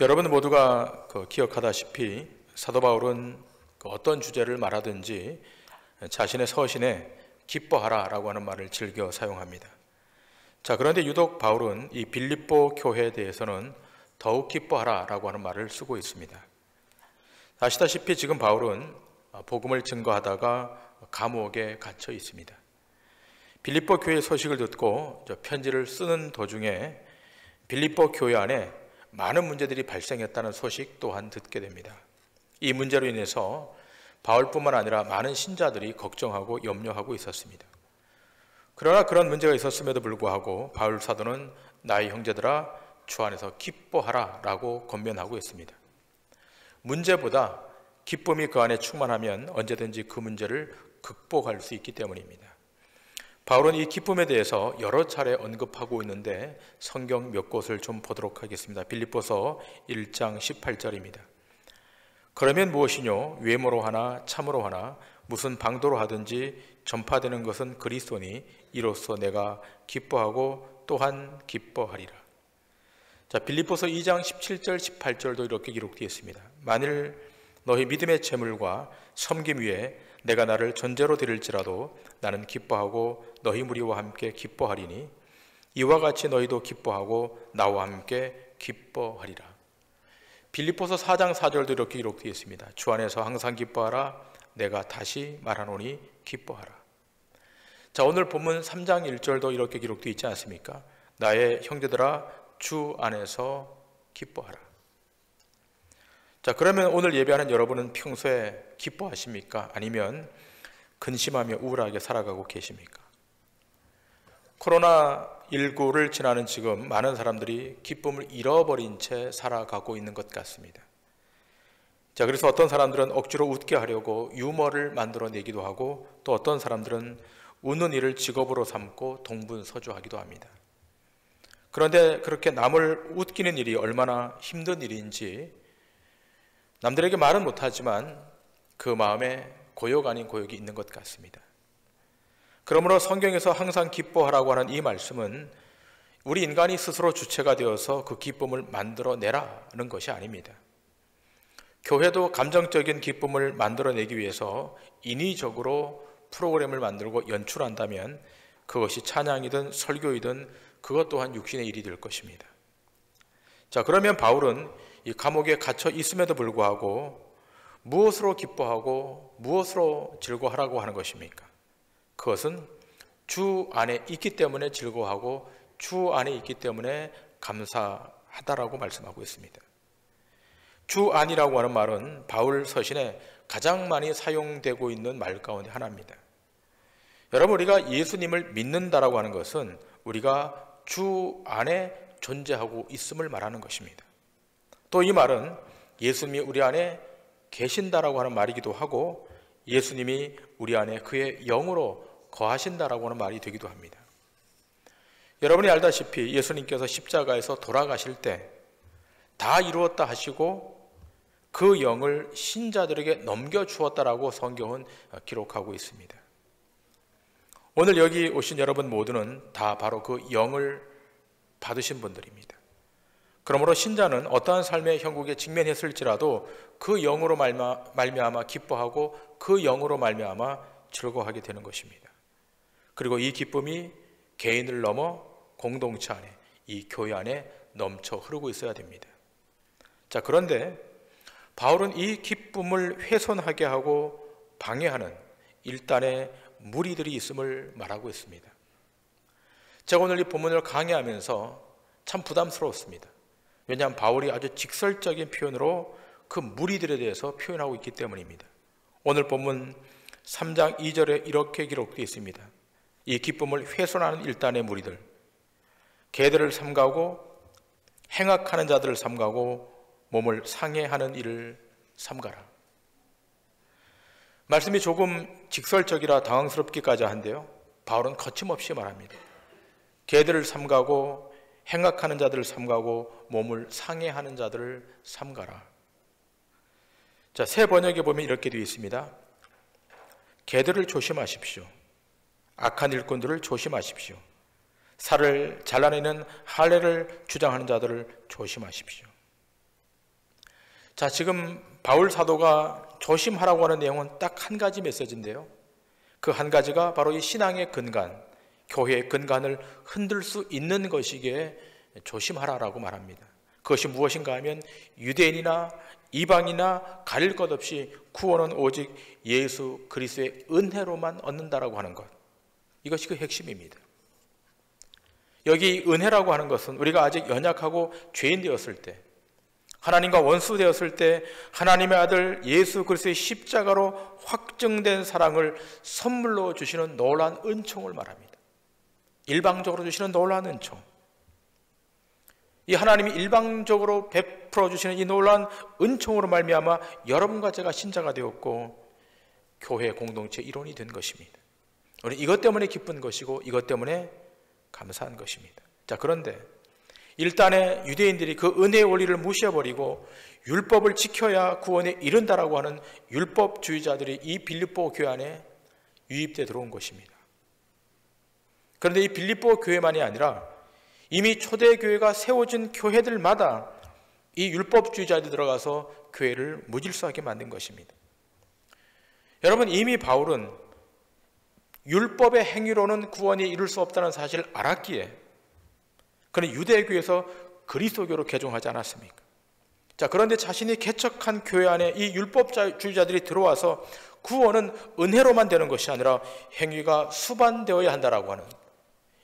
여러분 모두가 기억하다시피 사도 바울은 어떤 주제를 말하든지 자신의 서신에 기뻐하라 라고 하는 말을 즐겨 사용합니다. 자, 그런데 유독 바울은 이 빌립보 교회에 대해서는 더욱 기뻐하라 라고 하는 말을 쓰고 있습니다. 아시다시피 지금 바울은 복음을 증거하다가 감옥에 갇혀 있습니다. 빌립보 교회 소식을 듣고 편지를 쓰는 도중에 빌립보 교회 안에 많은 문제들이 발생했다는 소식 또한 듣게 됩니다. 이 문제로 인해서 바울뿐만 아니라 많은 신자들이 걱정하고 염려하고 있었습니다. 그러나 그런 문제가 있었음에도 불구하고 바울 사도는 나의 형제들아 주 안에서 기뻐하라 라고 권면하고 있습니다. 문제보다 기쁨이 그 안에 충만하면 언제든지 그 문제를 극복할 수 있기 때문입니다. 바울은 이 기쁨에 대해서 여러 차례 언급하고 있는데 성경 몇 곳을 좀 보도록 하겠습니다. 빌립보서 1장 18절입니다. 그러면 무엇이뇨? 외모로 하나 참으로 하나 무슨 방도로 하든지 전파되는 것은 그리스도니 이로써 내가 기뻐하고 또한 기뻐하리라. 자, 빌립보서 2장 17절 18절도 이렇게 기록되어 있습니다. 만일 너희 믿음의 재물과 섬김 위에 내가 나를 전제로 드릴지라도 나는 기뻐하고 너희 무리와 함께 기뻐하리니 이와 같이 너희도 기뻐하고 나와 함께 기뻐하리라. 빌립보서 4장 4절도 이렇게 기록되어 있습니다. 주 안에서 항상 기뻐하라. 내가 다시 말하노니 기뻐하라. 자, 오늘 본문 3장 1절도 이렇게 기록되어 있지 않습니까? 나의 형제들아 주 안에서 기뻐하라. 자, 그러면 오늘 예배하는 여러분은 평소에 기뻐하십니까? 아니면 근심하며 우울하게 살아가고 계십니까? 코로나19를 지나는 지금 많은 사람들이 기쁨을 잃어버린 채 살아가고 있는 것 같습니다. 자, 그래서 어떤 사람들은 억지로 웃게 하려고 유머를 만들어내기도 하고 또 어떤 사람들은 웃는 일을 직업으로 삼고 동분서주하기도 합니다. 그런데 그렇게 남을 웃기는 일이 얼마나 힘든 일인지 남들에게 말은 못하지만 그 마음에 고역 아닌 고역이 있는 것 같습니다. 그러므로 성경에서 항상 기뻐하라고 하는 이 말씀은 우리 인간이 스스로 주체가 되어서 그 기쁨을 만들어내라는 것이 아닙니다. 교회도 감정적인 기쁨을 만들어내기 위해서 인위적으로 프로그램을 만들고 연출한다면 그것이 찬양이든 설교이든 그것 또한 육신의 일이 될 것입니다. 자, 그러면 바울은 이 감옥에 갇혀 있음에도 불구하고 무엇으로 기뻐하고 무엇으로 즐거워하라고 하는 것입니까? 그것은 주 안에 있기 때문에 즐거워하고 주 안에 있기 때문에 감사하다라고 말씀하고 있습니다. 주 안이라고 하는 말은 바울 서신에 가장 많이 사용되고 있는 말 가운데 하나입니다. 여러분, 우리가 예수님을 믿는다라고 하는 것은 우리가 주 안에 존재하고 있음을 말하는 것입니다. 또 이 말은 예수님이 우리 안에 계신다라고 하는 말이기도 하고 예수님이 우리 안에 그의 영으로 거하신다라고 하는 말이 되기도 합니다. 여러분이 알다시피 예수님께서 십자가에서 돌아가실 때 다 이루었다 하시고 그 영을 신자들에게 넘겨주었다라고 성경은 기록하고 있습니다. 오늘 여기 오신 여러분 모두는 다 바로 그 영을 받으신 분들입니다. 그러므로 신자는 어떠한 삶의 형국에 직면했을지라도 그 영으로 말미암아 기뻐하고 그 영으로 말미암아 즐거워하게 되는 것입니다. 그리고 이 기쁨이 개인을 넘어 공동체 안에, 이 교회 안에 넘쳐 흐르고 있어야 됩니다. 자, 그런데 바울은 이 기쁨을 훼손하게 하고 방해하는 일단의 무리들이 있음을 말하고 있습니다. 제가 오늘 이 본문을 강의하면서 참 부담스러웠습니다. 왜냐하면 바울이 아주 직설적인 표현으로 그 무리들에 대해서 표현하고 있기 때문입니다. 오늘 본문 3장 2절에 이렇게 기록되어 있습니다. 이 기쁨을 훼손하는 일단의 무리들, 개들을 삼가고 행악하는 자들을 삼가고 몸을 상해하는 일을 삼가라. 말씀이 조금 직설적이라 당황스럽기까지 한데요, 바울은 거침없이 말합니다. 개들을 삼가고 행악하는 자들을 삼가고 몸을 상해하는 자들을 삼가라. 자, 새 번역에 보면 이렇게 되어 있습니다. 개들을 조심하십시오. 악한 일꾼들을 조심하십시오. 살을 잘라내는 할례를 주장하는 자들을 조심하십시오. 자, 지금 바울 사도가 조심하라고 하는 내용은 딱 한 가지 메시지인데요. 그 한 가지가 바로 이 신앙의 근간, 교회의 근간을 흔들 수 있는 것이기에 조심하라라고 말합니다. 그것이 무엇인가 하면 유대인이나 이방이나 가릴 것 없이 구원은 오직 예수 그리스도의 은혜로만 얻는다라고 하는 것. 이것이 그 핵심입니다. 여기 은혜라고 하는 것은 우리가 아직 연약하고 죄인 되었을 때, 하나님과 원수 되었을 때 하나님의 아들 예수 그리스도의 십자가로 확증된 사랑을 선물로 주시는 놀라운 은총을 말합니다. 일방적으로 주시는 놀라운 은총. 이 하나님이 일방적으로 베풀어 주시는 이 놀라운 은총으로 말미암아 여러분과 제가 신자가 되었고 교회 공동체 일원이 된 것입니다. 우리 이것 때문에 기쁜 것이고 이것 때문에 감사한 것입니다. 자, 그런데 일단의 유대인들이 그 은혜의 원리를 무시해버리고 율법을 지켜야 구원에 이른다라고 하는 율법주의자들이 이 빌립보 교회 안에 유입돼 들어온 것입니다. 그런데 이 빌립보 교회만이 아니라 이미 초대교회가 세워진 교회들마다 이 율법주의자들이 들어가서 교회를 무질서하게 만든 것입니다. 여러분, 이미 바울은 율법의 행위로는 구원이 이룰 수 없다는 사실을 알았기에 그는 유대교에서 그리스도교로 개종하지 않았습니까? 자, 그런데 자신이 개척한 교회 안에 이 율법주의자들이 들어와서 구원은 은혜로만 되는 것이 아니라 행위가 수반되어야 한다라고 하는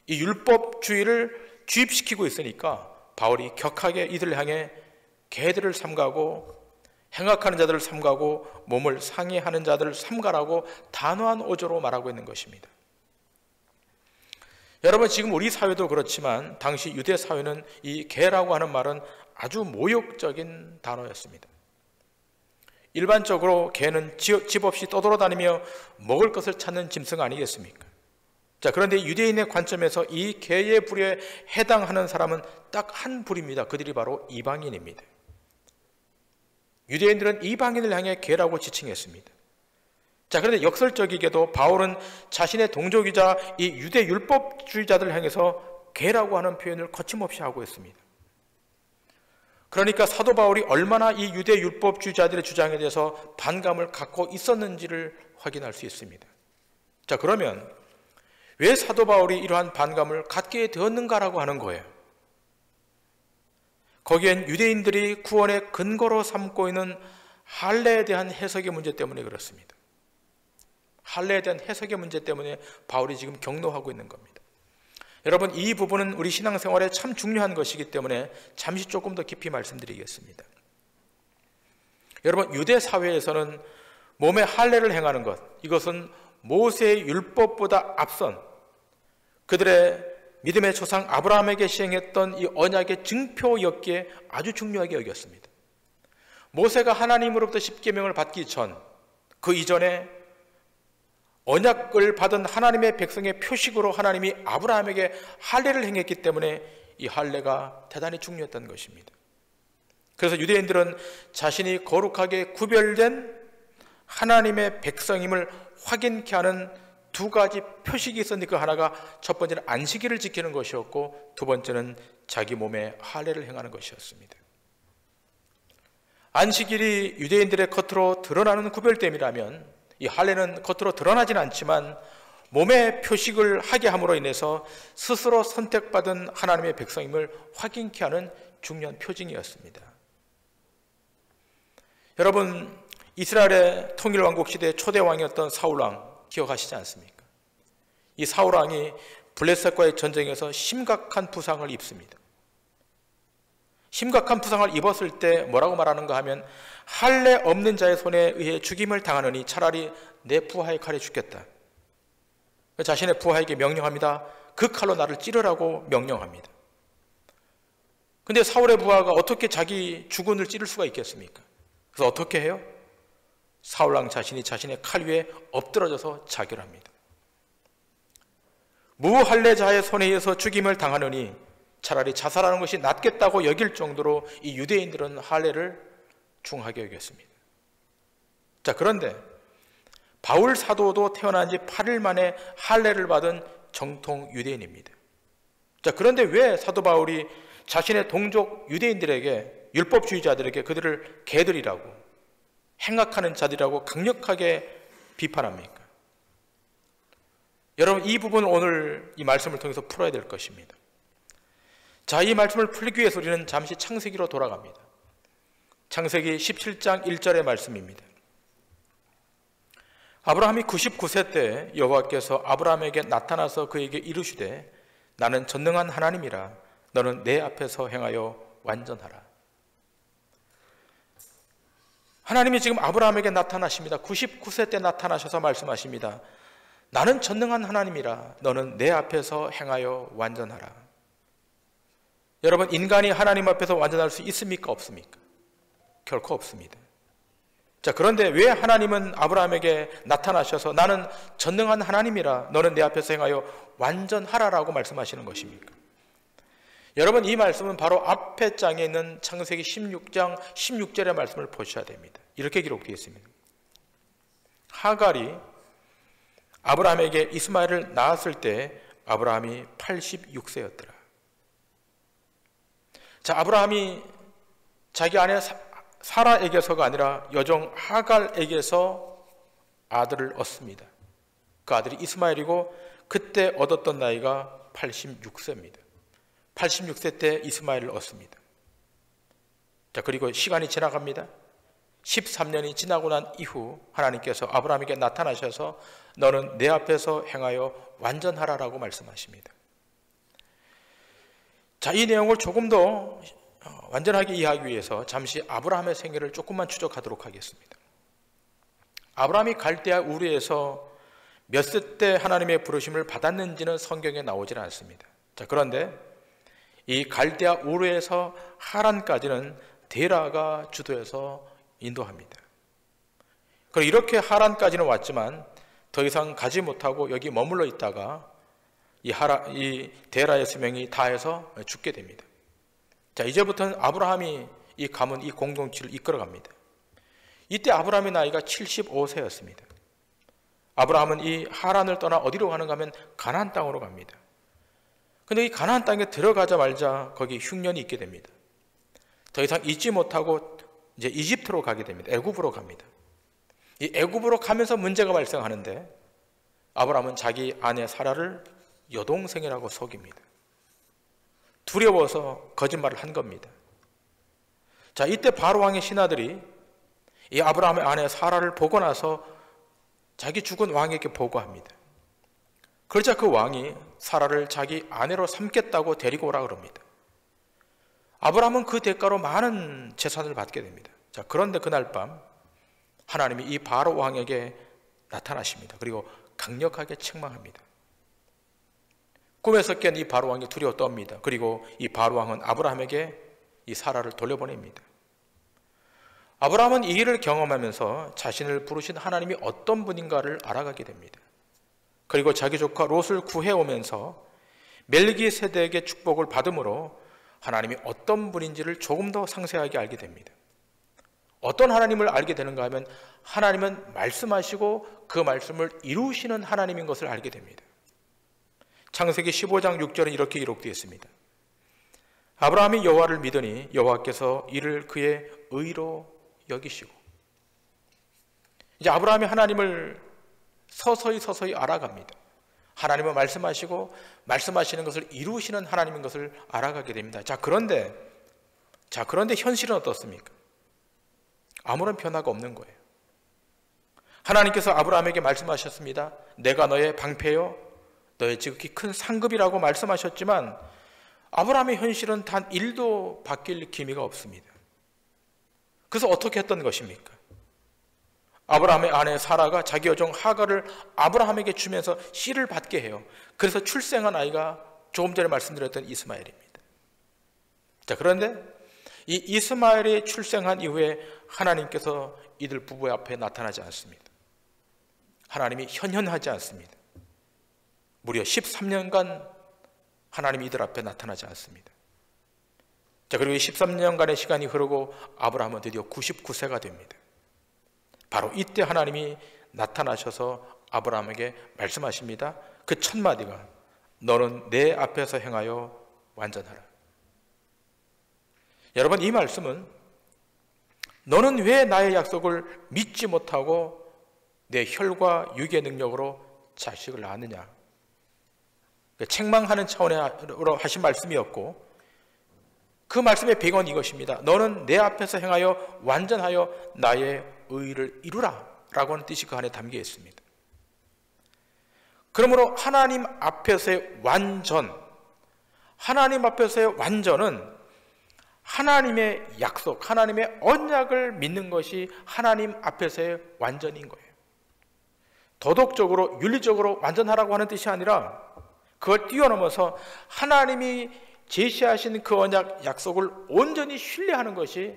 이 율법주의를 주입시키고 있으니까 바울이 격하게 이들을 향해 개들을 삼가고 행악하는 자들을 삼가고 몸을 상해하는 자들을 삼가라고 단호한 어조로 말하고 있는 것입니다. 여러분, 지금 우리 사회도 그렇지만 당시 유대 사회는 이 개라고 하는 말은 아주 모욕적인 단어였습니다. 일반적으로 개는 집 없이 떠돌아다니며 먹을 것을 찾는 짐승 아니겠습니까? 자, 그런데 유대인의 관점에서 이 개의 부류에 해당하는 사람은 딱 한 부류입니다. 그들이 바로 이방인입니다. 유대인들은 이방인을 향해 개라고 지칭했습니다. 자, 그런데 역설적이게도 바울은 자신의 동족이자 이 유대 율법주의자들을 향해서 개라고 하는 표현을 거침없이 하고 있습니다. 그러니까 사도 바울이 얼마나 이 유대 율법주의자들의 주장에 대해서 반감을 갖고 있었는지를 확인할 수 있습니다. 자, 그러면 왜 사도 바울이 이러한 반감을 갖게 되었는가라고 하는 거예요. 거기엔 유대인들이 구원의 근거로 삼고 있는 할례에 대한 해석의 문제 때문에 그렇습니다. 할례에 대한 해석의 문제 때문에 바울이 지금 격노하고 있는 겁니다. 여러분, 이 부분은 우리 신앙생활에 참 중요한 것이기 때문에 잠시 조금 더 깊이 말씀드리겠습니다. 여러분, 유대 사회에서는 몸에 할례를 행하는 것, 이것은 모세의 율법보다 앞선 그들의 믿음의 조상 아브라함에게 시행했던 이 언약의 증표였기에 아주 중요하게 여겼습니다. 모세가 하나님으로부터 십계명을 받기 전, 그 이전에 언약을 받은 하나님의 백성의 표식으로 하나님이 아브라함에게 할례를 행했기 때문에 이 할례가 대단히 중요했던 것입니다. 그래서 유대인들은 자신이 거룩하게 구별된 하나님의 백성임을 확인케 하는 두 가지 표식이 있었는데 그 하나가 첫 번째는 안식일을 지키는 것이었고 두 번째는 자기 몸에 할례를 행하는 것이었습니다. 안식일이 유대인들의 겉으로 드러나는 구별됨이라면 이 할례는 겉으로 드러나진 않지만 몸에 표식을 하게 함으로 인해서 스스로 선택받은 하나님의 백성임을 확인케 하는 중요한 표징이었습니다. 여러분, 이스라엘의 통일왕국 시대의 초대왕이었던 사울왕 기억하시지 않습니까? 이 사울왕이 블레셋과의 전쟁에서 심각한 부상을 입습니다. 심각한 부상을 입었을 때 뭐라고 말하는가 하면 할례 없는 자의 손에 의해 죽임을 당하느니 차라리 내 부하의 칼에 죽겠다. 자신의 부하에게 명령합니다. 그 칼로 나를 찌르라고 명령합니다. 근데 사울의 부하가 어떻게 자기 주군을 찌를 수가 있겠습니까? 그래서 어떻게 해요? 사울왕 자신이 자신의 칼 위에 엎드러져서 자결합니다. 무할례자의 손에 의해서 죽임을 당하느니 차라리 자살하는 것이 낫겠다고 여길 정도로 이 유대인들은 할례를 중하게 여겼습니다. 자, 그런데 바울 사도도 태어난 지 8일 만에 할례를 받은 정통 유대인입니다. 자, 그런데 왜 사도 바울이 자신의 동족 유대인들에게 율법주의자들에게 그들을 개들이라고, 행악하는 자들이라고 강력하게 비판합니까? 여러분, 이 부분을 오늘 이 말씀을 통해서 풀어야 될 것입니다. 자, 이 말씀을 풀기 위해서 우리는 잠시 창세기로 돌아갑니다. 창세기 17장 1절의 말씀입니다. 아브라함이 99세 때 여호와께서 아브라함에게 나타나서 그에게 이르시되 나는 전능한 하나님이라 너는 내 앞에서 행하여 완전하라. 하나님이 지금 아브라함에게 나타나십니다. 99세 때 나타나셔서 말씀하십니다. 나는 전능한 하나님이라 너는 내 앞에서 행하여 완전하라. 여러분, 인간이 하나님 앞에서 완전할 수 있습니까? 없습니까? 결코 없습니다. 자, 그런데 왜 하나님은 아브라함에게 나타나셔서 나는 전능한 하나님이라 너는 내 앞에서 행하여 완전하라라고 말씀하시는 것입니까? 여러분, 이 말씀은 바로 앞에 장에 있는 창세기 16장 16절의 말씀을 보셔야 됩니다. 이렇게 기록되어 있습니다. 하갈이 아브라함에게 이스마엘을 낳았을 때 아브라함이 86세였더라. 자, 아브라함이 자기 아내 사라에게서가 아니라 여종 하갈에게서 아들을 얻습니다. 그 아들이 이스마엘이고 그때 얻었던 나이가 86세입니다. 86세 때 이스마엘을 얻습니다. 자, 그리고 시간이 지나갑니다. 13년이 지나고 난 이후 하나님께서 아브라함에게 나타나셔서 너는 내 앞에서 행하여 완전하라라고 말씀하십니다. 자, 이 내용을 조금 더 완전하게 이해하기 위해서 잠시 아브라함의 생애를 조금만 추적하도록 하겠습니다. 아브라함이 갈대아 우르에서 몇 세 때 하나님의 부르심을 받았는지는 성경에 나오질 않습니다. 자, 그런데 이 갈대아 우르에서 하란까지는 데라가 주도해서 인도합니다. 그리고 이렇게 하란까지는 왔지만 더 이상 가지 못하고 여기 머물러 있다가 이 데라의 수명이 다해서 죽게 됩니다. 자, 이제부터는 아브라함이 이 가문, 이 공동체를 이끌어갑니다. 이때 아브라함의 나이가 75세였습니다. 아브라함은 이 하란을 떠나 어디로 가는가 하면 가나안 땅으로 갑니다. 근데 이 가나안 땅에 들어가자마자 거기 흉년이 있게 됩니다. 더 이상 잊지 못하고 이제 이집트로 가게 됩니다. 애굽으로 갑니다. 이 애굽으로 가면서 문제가 발생하는데 아브라함은 자기 아내 사라를 여동생이라고 속입니다. 두려워서 거짓말을 한 겁니다. 자, 이때 바로왕의 신하들이 이 아브라함의 아내 사라를 보고 나서 자기 죽은 왕에게 보고합니다. 그러자 그 왕이 사라를 자기 아내로 삼겠다고 데리고 오라 그럽니다. 아브라함은 그 대가로 많은 재산을 받게 됩니다. 자, 그런데 그날 밤 하나님이 이 바로 왕에게 나타나십니다. 그리고 강력하게 책망합니다. 꿈에서 깬 이 바로 왕이 두려워 떱니다. 그리고 이 바로 왕은 아브라함에게 이 사라를 돌려보냅니다. 아브라함은 이 일을 경험하면서 자신을 부르신 하나님이 어떤 분인가를 알아가게 됩니다. 그리고 자기 조카 롯을 구해오면서 멜기세덱의 축복을 받음으로 하나님이 어떤 분인지를 조금 더 상세하게 알게 됩니다. 어떤 하나님을 알게 되는가 하면 하나님은 말씀하시고 그 말씀을 이루시는 하나님인 것을 알게 됩니다. 창세기 15장 6절은 이렇게 기록되어 있습니다. 아브라함이 여호와를 믿으니 여호와께서 이를 그의 의로 여기시고. 이제 아브라함이 하나님을 서서히 알아갑니다. 하나님은 말씀하시고 말씀하시는 것을 이루시는 하나님인 것을 알아가게 됩니다. 자, 그런데 현실은 어떻습니까? 아무런 변화가 없는 거예요. 하나님께서 아브라함에게 말씀하셨습니다. 내가 너의 방패요 너의 지극히 큰 상급이라고 말씀하셨지만 아브라함의 현실은 단 1도 바뀔 기미가 없습니다. 그래서 어떻게 했던 것입니까? 아브라함의 아내 사라가 자기 여종 하갈을 아브라함에게 주면서 씨를 받게 해요. 그래서 출생한 아이가 조금 전에 말씀드렸던 이스마엘입니다. 자, 그런데 이 이스마엘이 출생한 이후에 하나님께서 이들 부부 앞에 나타나지 않습니다. 하나님이 현현하지 않습니다. 무려 13년간 하나님이 이들 앞에 나타나지 않습니다. 자, 그리고 이 13년간의 시간이 흐르고 아브라함은 드디어 99세가 됩니다. 바로 이때 하나님이 나타나셔서 아브라함에게 말씀하십니다. 그 첫 마디가 너는 내 앞에서 행하여 완전하라. 여러분, 이 말씀은 너는 왜 나의 약속을 믿지 못하고 내 혈과 육의 능력으로 자식을 낳느냐, 책망하는 차원으로 하신 말씀이었고, 그 말씀의 배경은 이것입니다. 너는 내 앞에서 행하여 완전하여 나의 의를 이루라 라고 하는 뜻이 그 안에 담겨 있습니다. 그러므로 하나님 앞에서의 완전, 하나님 앞에서의 완전은 하나님의 약속, 하나님의 언약을 믿는 것이 하나님 앞에서의 완전인 거예요. 도덕적으로, 윤리적으로 완전하라고 하는 뜻이 아니라 그걸 뛰어넘어서 하나님이 제시하신 그 언약, 약속을 온전히 신뢰하는 것이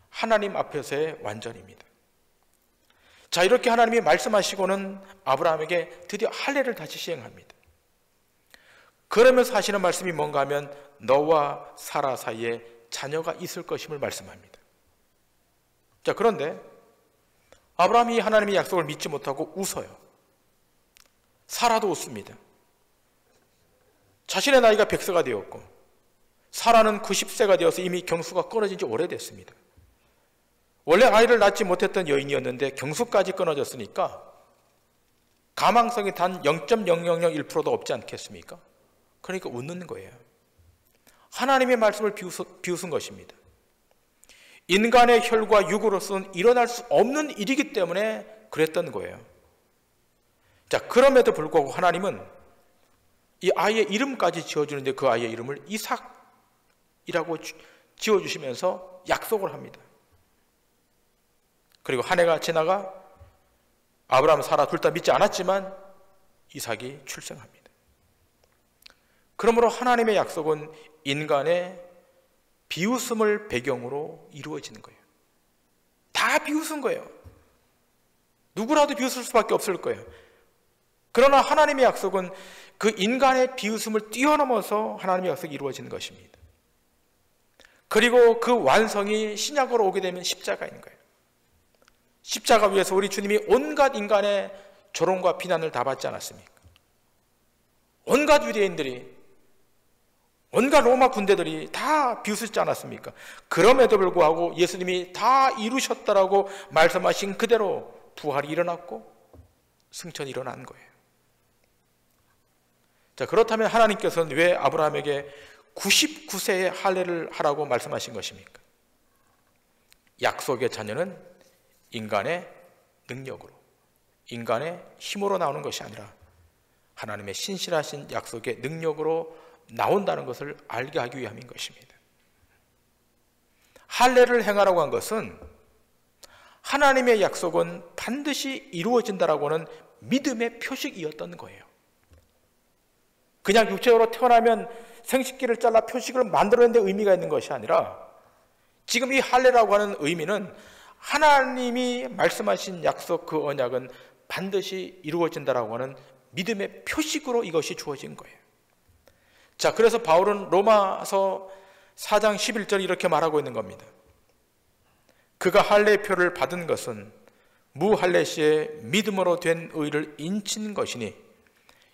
하나님 앞에서의 완전입니다. 자, 이렇게 하나님이 말씀하시고는 아브라함에게 드디어 할례를 다시 시행합니다. 그러면서 하시는 말씀이 뭔가 하면 너와 사라 사이에 자녀가 있을 것임을 말씀합니다. 자, 그런데 아브라함이 하나님의 약속을 믿지 못하고 웃어요. 사라도 웃습니다. 자신의 나이가 100세가 되었고 사라는 90세가 되어서 이미 경수가 끊어진 지 오래됐습니다. 원래 아이를 낳지 못했던 여인이었는데 경수까지 끊어졌으니까 가망성이 단 0.0001%도 없지 않겠습니까? 그러니까 웃는 거예요. 하나님의 말씀을 비웃은 것입니다. 인간의 혈과 육으로서는 일어날 수 없는 일이기 때문에 그랬던 거예요. 자, 그럼에도 불구하고 하나님은 이 아이의 이름까지 지어주는데 그 아이의 이름을 이삭이라고 지어주시면서 약속을 합니다. 그리고 한 해가 지나가 아브라함, 사라 둘 다 믿지 않았지만 이삭이 출생합니다. 그러므로 하나님의 약속은 인간의 비웃음을 배경으로 이루어지는 거예요. 다 비웃은 거예요. 누구라도 비웃을 수밖에 없을 거예요. 그러나 하나님의 약속은 그 인간의 비웃음을 뛰어넘어서 하나님의 약속이 이루어지는 것입니다. 그리고 그 완성이 신약으로 오게 되면 십자가인 거예요. 십자가 위에서 우리 주님이 온갖 인간의 조롱과 비난을 다 받지 않았습니까? 온갖 유대인들이, 온갖 로마 군대들이 다 비웃지 않았습니까? 그럼에도 불구하고 예수님이 다 이루셨다라고 말씀하신 그대로 부활이 일어났고 승천이 일어난 거예요. 자, 그렇다면 하나님께서는 왜 아브라함에게 99세의 할례를 하라고 말씀하신 것입니까? 약속의 자녀는 인간의 능력으로, 인간의 힘으로 나오는 것이 아니라 하나님의 신실하신 약속의 능력으로 나온다는 것을 알게 하기 위함인 것입니다. 할례를 행하라고 한 것은 하나님의 약속은 반드시 이루어진다라고 하는 믿음의 표식이었던 거예요. 그냥 육체적으로 태어나면 생식기를 잘라 표식을 만들어낸 데 의미가 있는 것이 아니라 지금 이 할례라고 하는 의미는 하나님이 말씀하신 약속, 그 언약은 반드시 이루어진다라고 하는 믿음의 표식으로 이것이 주어진 거예요. 자, 그래서 바울은 로마서 4장 11절 이렇게 말하고 있는 겁니다. 그가 할례표를 받은 것은 무할례 시에 믿음으로 된 의를 인친 것이니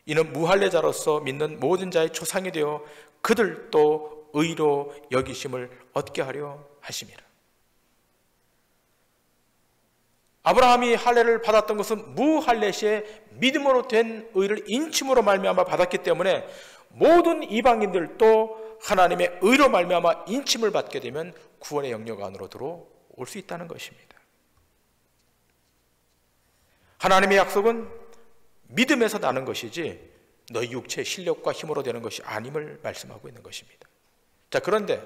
이는 무할례자로서 믿는 모든 자의 초상이 되어 그들도 의로 여기심을 얻게 하려 하심이라. 아브라함이 할례를 받았던 것은 무할례 시에 믿음으로 된 의를 인침으로 말미암아 받았기 때문에 모든 이방인들도 하나님의 의로 말미암아 인침을 받게 되면 구원의 영역 안으로 들어올 수 있다는 것입니다. 하나님의 약속은 믿음에서 나는 것이지 너희 육체의 실력과 힘으로 되는 것이 아님을 말씀하고 있는 것입니다. 자, 그런데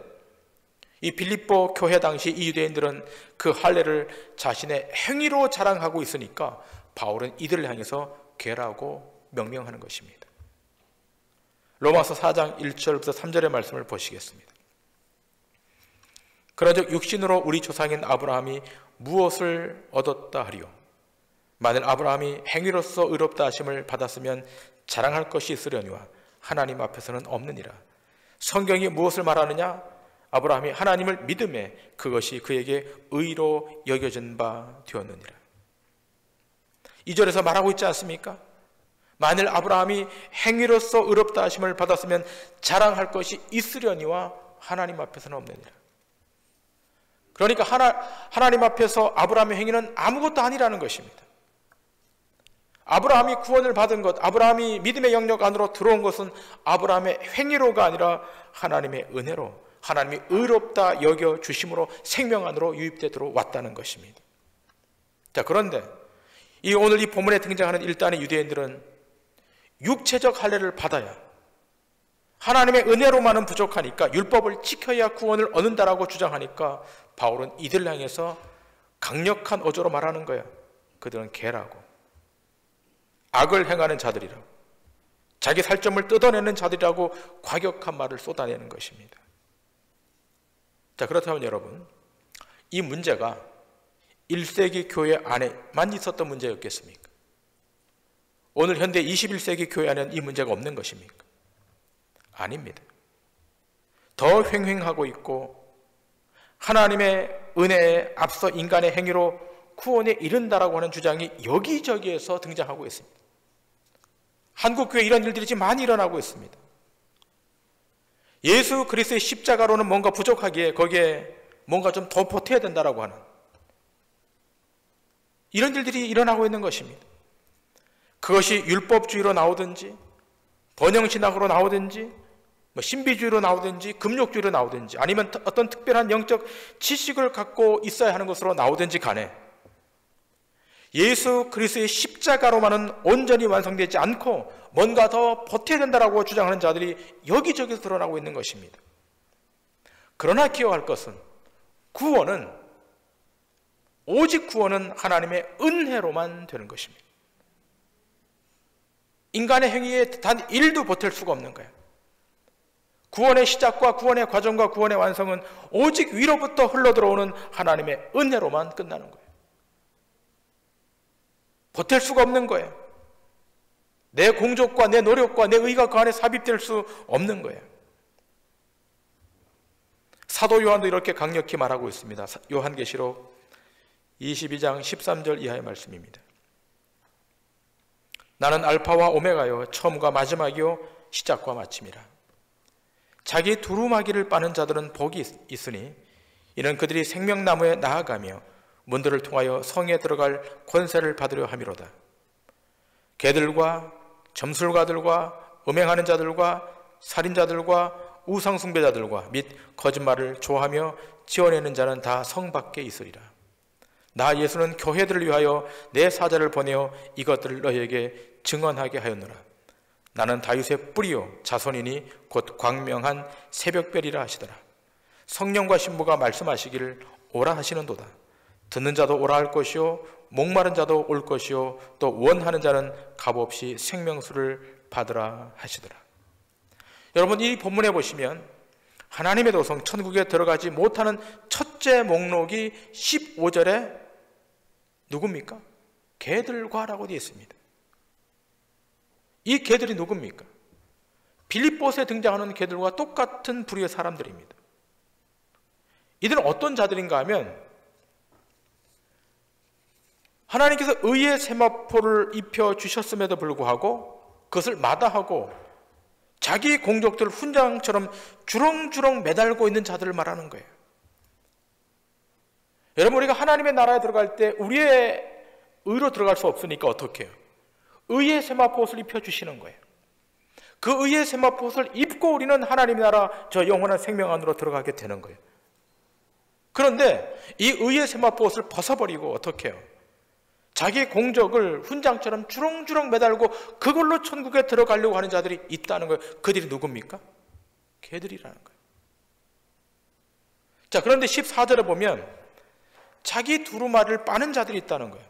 이 빌립보 교회 당시 이 유대인들은 그 할례를 자신의 행위로 자랑하고 있으니까 바울은 이들을 향해서 괴라고 명명하는 것입니다. 로마서 4장 1절부터 3절의 말씀을 보시겠습니다. 그러즉 육신으로 우리 조상인 아브라함이 무엇을 얻었다 하리요? 만일 아브라함이 행위로서 의롭다 하심을 받았으면 자랑할 것이 있으려니와 하나님 앞에서는 없느니라. 성경이 무엇을 말하느냐? 아브라함이 하나님을 믿음에 그것이 그에게 의로 여겨진 바 되었느니라. 2절에서 말하고 있지 않습니까? 만일 아브라함이 행위로서 의롭다 하심을 받았으면 자랑할 것이 있으려니와 하나님 앞에서는 없느니라. 그러니까 하나님 앞에서 아브라함의 행위는 아무것도 아니라는 것입니다. 아브라함이 구원을 받은 것, 아브라함이 믿음의 영역 안으로 들어온 것은 아브라함의 행위로가 아니라 하나님의 은혜로, 하나님이 의롭다 여겨 주심으로 생명 안으로 유입되어 들어왔다는 것입니다. 자, 그런데 오늘 이 본문에 등장하는 일단의 유대인들은 육체적 할례를 받아야, 하나님의 은혜로만은 부족하니까 율법을 지켜야 구원을 얻는다라고 주장하니까 바울은 이들을 향해서 강력한 어조로 말하는 거야. 그들은 개라고, 악을 행하는 자들이라고, 자기 살점을 뜯어내는 자들이라고 과격한 말을 쏟아내는 것입니다. 자, 그렇다면 여러분, 이 문제가 1세기 교회 안에만 있었던 문제였겠습니까? 오늘 현대 21세기 교회 안에는 이 문제가 없는 것입니까? 아닙니다. 더 횡행하고 있고 하나님의 은혜에 앞서 인간의 행위로 구원에 이른다라고 하는 주장이 여기저기에서 등장하고 있습니다. 한국교회 이런 일들이 지금 많이 일어나고 있습니다. 예수 그리스도의 십자가로는 뭔가 부족하기에 거기에 뭔가 좀 더 보태야 된다라고 하는 이런 일들이 일어나고 있는 것입니다. 그것이 율법주의로 나오든지 번영신학으로 나오든지 신비주의로 나오든지 금욕주의로 나오든지 아니면 어떤 특별한 영적 지식을 갖고 있어야 하는 것으로 나오든지 간에 예수 그리스도의 십자가로만은 온전히 완성되지 않고 뭔가 더 버텨야 된다라고 주장하는 자들이 여기저기서 드러나고 있는 것입니다. 그러나 기억할 것은 오직 구원은 하나님의 은혜로만 되는 것입니다. 인간의 행위에 단 1도 보탤 수가 없는 거예요. 구원의 시작과 구원의 과정과 구원의 완성은 오직 위로부터 흘러들어오는 하나님의 은혜로만 끝나는 거예요. 보탤 수가 없는 거예요. 내 공적과 내 노력과 내 의가 그 안에 삽입될 수 없는 거예요. 사도 요한도 이렇게 강력히 말하고 있습니다. 요한계시록 22장 13절 이하의 말씀입니다. 나는 알파와 오메가요 처음과 마지막이요 시작과 마침이라. 자기 두루마기를 빠는 자들은 복이 있으니 이는 그들이 생명나무에 나아가며 문들을 통하여 성에 들어갈 권세를 받으려 함이로다. 개들과 점술가들과 음행하는 자들과 살인자들과 우상숭배자들과 및 거짓말을 좋아하며 지어내는 자는 다 성 밖에 있으리라. 나 예수는 교회들을 위하여 내 사자를 보내어 이것들을 너희에게 증언하게 하였노라. 나는 다윗의 뿌리요 자손이니 곧 광명한 새벽별이라 하시더라. 성령과 신부가 말씀하시기를 오라 하시는도다. 듣는 자도 오라 할 것이요 목마른 자도 올 것이요 또 원하는 자는 값없이 생명수를 받으라 하시더라. 여러분, 이 본문에 보시면 하나님의 도성 천국에 들어가지 못하는 첫째 목록이 15절에 누굽니까? 개들과라고 되어 있습니다. 이 개들이 누굽니까? 빌립보서에 등장하는 개들과 똑같은 부류의 사람들입니다. 이들은 어떤 자들인가 하면 하나님께서 의의 세마포를 입혀주셨음에도 불구하고 그것을 마다하고 자기 공적들을 훈장처럼 주렁주렁 매달고 있는 자들을 말하는 거예요. 여러분, 우리가 하나님의 나라에 들어갈 때 우리의 의로 들어갈 수 없으니까 어떻게 해요? 의의 세마포옷을 입혀주시는 거예요. 그 의의 세마포옷을 입고 우리는 하나님의 나라 저 영원한 생명 안으로 들어가게 되는 거예요. 그런데 이 의의 세마포옷을 벗어버리고 어떻게 해요? 자기 공적을 훈장처럼 주렁주렁 매달고 그걸로 천국에 들어가려고 하는 자들이 있다는 거예요. 그들이 누굽니까? 개들이라는 거예요. 자, 그런데 14절에 보면 자기 두루마리를 빠는 자들이 있다는 거예요.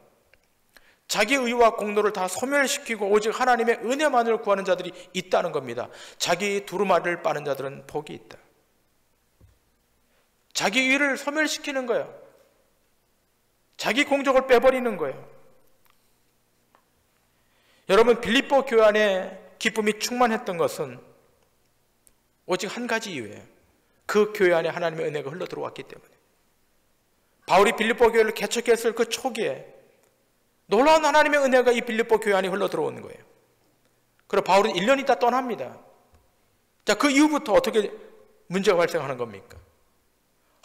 자기 의와 공로를 다 소멸시키고 오직 하나님의 은혜만을 구하는 자들이 있다는 겁니다. 자기 두루마리를 빠는 자들은 복이 있다. 자기 의를 소멸시키는 거예요. 자기 공적을 빼버리는 거예요. 여러분, 빌립보 교회 안에 기쁨이 충만했던 것은 오직 한 가지 이유예요. 그 교회 안에 하나님의 은혜가 흘러들어왔기 때문에. 바울이 빌립보 교회를 개척했을 그 초기에 놀라운 하나님의 은혜가 이 빌립보 교회 안에 흘러들어오는 거예요. 그리고 바울은 1년 있다 떠납니다. 자, 그 이후부터 어떻게 문제가 발생하는 겁니까?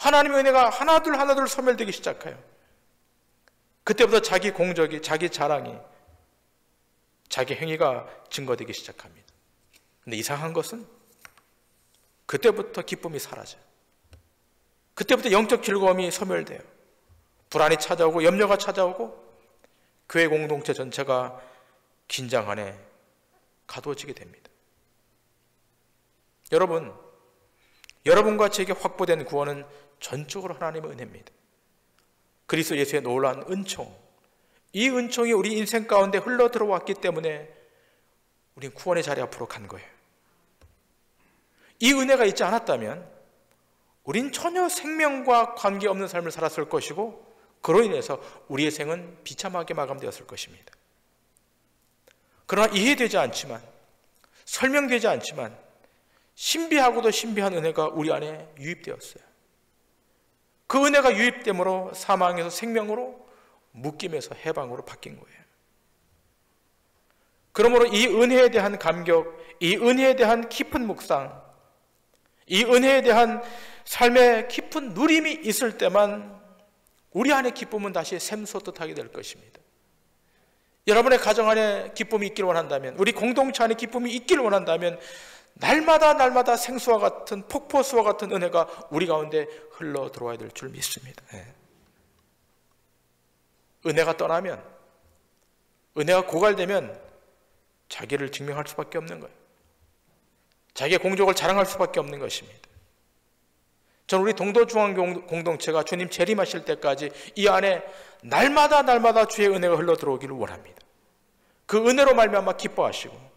하나님의 은혜가 하나둘 소멸되기 시작해요. 그때부터 자기 공적이, 자기 자랑이, 자기 행위가 증거되기 시작합니다. 근데 이상한 것은 그때부터 기쁨이 사라져요. 그때부터 영적 즐거움이 소멸돼요. 불안이 찾아오고 염려가 찾아오고 교회 공동체 전체가 긴장 안에 가두어지게 됩니다. 여러분과 제게 확보된 구원은 전적으로 하나님의 은혜입니다. 그리스도 예수의 놀라운 은총, 이 은총이 우리 인생 가운데 흘러 들어왔기 때문에 우린 구원의 자리 앞으로 간 거예요. 이 은혜가 있지 않았다면 우린 전혀 생명과 관계없는 삶을 살았을 것이고 그로 인해서 우리의 생은 비참하게 마감되었을 것입니다. 그러나 이해되지 않지만, 설명되지 않지만 신비하고도 신비한 은혜가 우리 안에 유입되었어요. 그 은혜가 유입됨으로 사망에서 생명으로, 묶임에서 해방으로 바뀐 거예요. 그러므로 이 은혜에 대한 감격, 이 은혜에 대한 깊은 묵상, 이 은혜에 대한 삶의 깊은 누림이 있을 때만 우리 안에 기쁨은 다시 샘솟듯하게 될 것입니다. 여러분의 가정 안에 기쁨이 있기를 원한다면, 우리 공동체 안에 기쁨이 있기를 원한다면 날마다 생수와 같은, 폭포수와 같은 은혜가 우리 가운데 흘러 들어와야 될 줄 믿습니다. 은혜가 떠나면, 은혜가 고갈되면 자기를 증명할 수밖에 없는 거예요. 자기의 공적을 자랑할 수밖에 없는 것입니다. 저는 우리 동도중앙 공동체가 주님 재림하실 때까지 이 안에 날마다 주의 은혜가 흘러 들어오기를 원합니다. 그 은혜로 말미암아 기뻐하시고,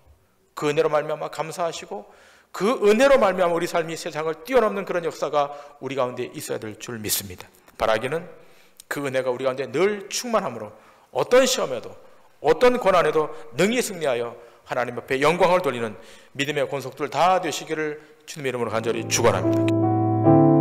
그 은혜로 말미암아 감사하시고, 그 은혜로 말미암아 우리 삶이 세상을 뛰어넘는 그런 역사가 우리 가운데 있어야 될 줄 믿습니다. 바라기는 그 은혜가 우리 가운데 늘 충만함으로 어떤 시험에도, 어떤 고난에도 능히 승리하여 하나님 앞에 영광을 돌리는 믿음의 권속들 다 되시기를 주님의 이름으로 간절히 축원합니다.